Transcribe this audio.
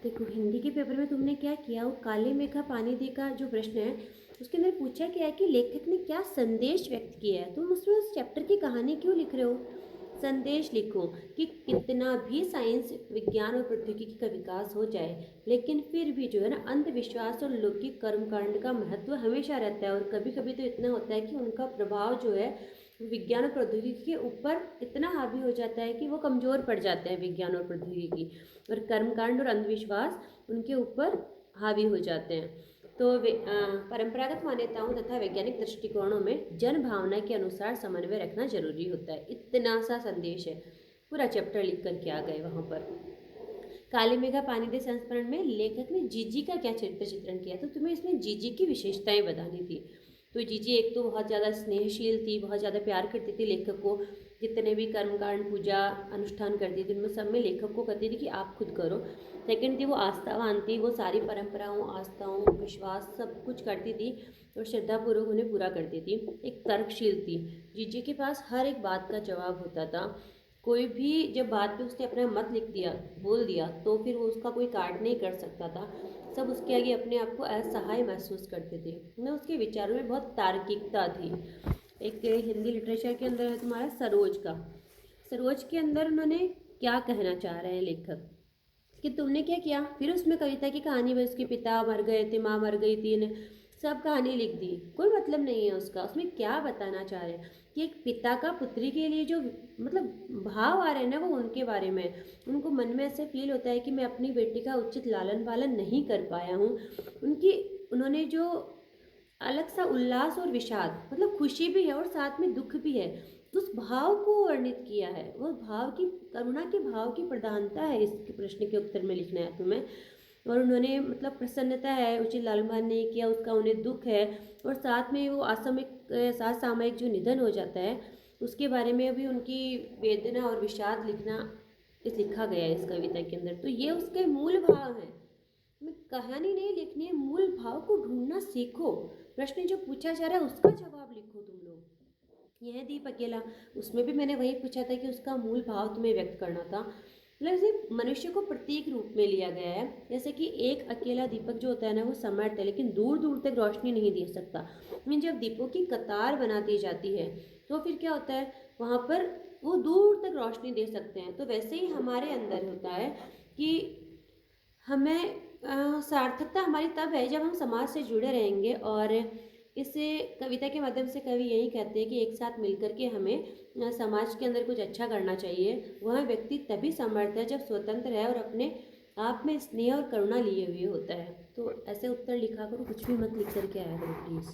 देखो, हिंदी के पेपर में तुमने क्या किया, वो काले मेघा पानी दे का जो प्रश्न है उसके अंदर पूछा गया है कि लेखक ने क्या संदेश व्यक्त किया है। तुम उसमें उस चैप्टर की कहानी क्यों लिख रहे हो? संदेश लिखो कि कितना भी साइंस विज्ञान और प्रौद्योगिकी का विकास हो जाए, लेकिन फिर भी जो है ना, अंधविश्वास और लौकिक कर्मकांड का महत्व हमेशा रहता है। और कभी कभी तो इतना होता है कि उनका प्रभाव जो है विज्ञान और प्रौद्योगिकी के ऊपर इतना हावी हो जाता है कि वो कमज़ोर पड़ जाते हैं, विज्ञान और प्रौद्योगिकी, और कर्मकांड और अंधविश्वास उनके ऊपर हावी हो जाते हैं। तो परंपरागत मान्यताओं तथा वैज्ञानिक दृष्टिकोणों में जन भावना के अनुसार समन्वय रखना जरूरी होता है। इतना सा संदेश है, पूरा चैप्टर लिख करके आ गए वहाँ पर। काले मेघा पानी दे संस्मरण में लेखक ने जीजी का क्या चरित्र चित्रण किया, तो तुम्हें इसमें जीजी की विशेषताएं बतानी थी। तो जीजी एक तो बहुत ज़्यादा स्नेहशील थी, बहुत ज़्यादा प्यार करती थी लेखक को। जितने भी कर्मकांड पूजा अनुष्ठान करती थी उनमें सब में लेखक को कहती थी कि आप खुद करो। सेकंड थी वो आस्थावान थी, वो सारी परंपराओं, आस्थाओं, विश्वास सब कुछ करती थी और श्रद्धापूर्वक उन्हें पूरा करती थी। एक तर्कशील थी, जीजी के पास हर एक बात का जवाब होता था। कोई भी जब बात पे उसने अपना मत लिख दिया, बोल दिया, तो फिर वो उसका कोई काट नहीं कर सकता था। सब उसके आगे अपने आप को असहाय महसूस करते थे ना। उसके विचारों में बहुत तार्किकता थी। एक हिंदी लिटरेचर के अंदर है तुम्हारा सरोज का। सरोज के अंदर उन्होंने क्या कहना चाह रहे हैं लेखक कि तुमने क्या किया, फिर उसमें कविता की कहानी में उसके पिता मर गए थे, माँ मर गई थी, ने सब कहानी लिख दी। कोई मतलब नहीं है उसका। उसमें क्या बताना चाह रहे हैं कि एक पिता का पुत्री के लिए जो मतलब भाव आ रहे हैं ना, वो उनके बारे में। उनको मन में ऐसे फील होता है कि मैं अपनी बेटी का उचित लालन पालन नहीं कर पाया हूँ। उन्होंने जो अलग सा उल्लास और विषाद, मतलब खुशी भी है और साथ में दुख भी है, उस भाव को वर्णित किया है। वो भाव की, करुणा के भाव की प्रधानता है इस प्रश्न के उत्तर में लिखना है तुम्हें। और उन्होंने मतलब प्रसन्नता है, उचित लालन पालन नहीं किया उसका, उन्हें दुख है, और साथ में वो सामयिक जो निधन हो जाता है उसके बारे में भी उनकी वेदना और विषाद लिखा गया है इस कविता के अंदर। तो ये उसके मूल भाव हैं। में कहानी नहीं लिखनी है, मूल भाव को ढूंढना सीखो। प्रश्न जो पूछा जा रहा है उसका जवाब लिखो तुम लोग। यह दीप अकेला, उसमें भी मैंने वही पूछा था कि उसका मूल भाव तुम्हें व्यक्त करना था। मतलब इसे मनुष्य को प्रतीक रूप में लिया गया है। जैसे कि एक अकेला दीपक जो होता है ना, वो समर्थ है लेकिन दूर दूर तक रोशनी नहीं दे सकता। लेकिन जब दीपों की कतार बना दी जाती है तो फिर क्या होता है, वहाँ पर वो दूर तक रोशनी दे सकते हैं। तो वैसे ही हमारे अंदर होता है कि हमें सार्थकता हमारी तब है जब हम समाज से जुड़े रहेंगे। और इसे कविता के माध्यम से कवि यही कहते हैं कि एक साथ मिलकर के हमें समाज के अंदर कुछ अच्छा करना चाहिए। वह व्यक्ति तभी समर्थ है जब स्वतंत्र है और अपने आप में स्नेह और करुणा लिए हुए होता है। तो ऐसे उत्तर लिखा करो, कुछ भी मत लिख करके आया करो प्लीज़।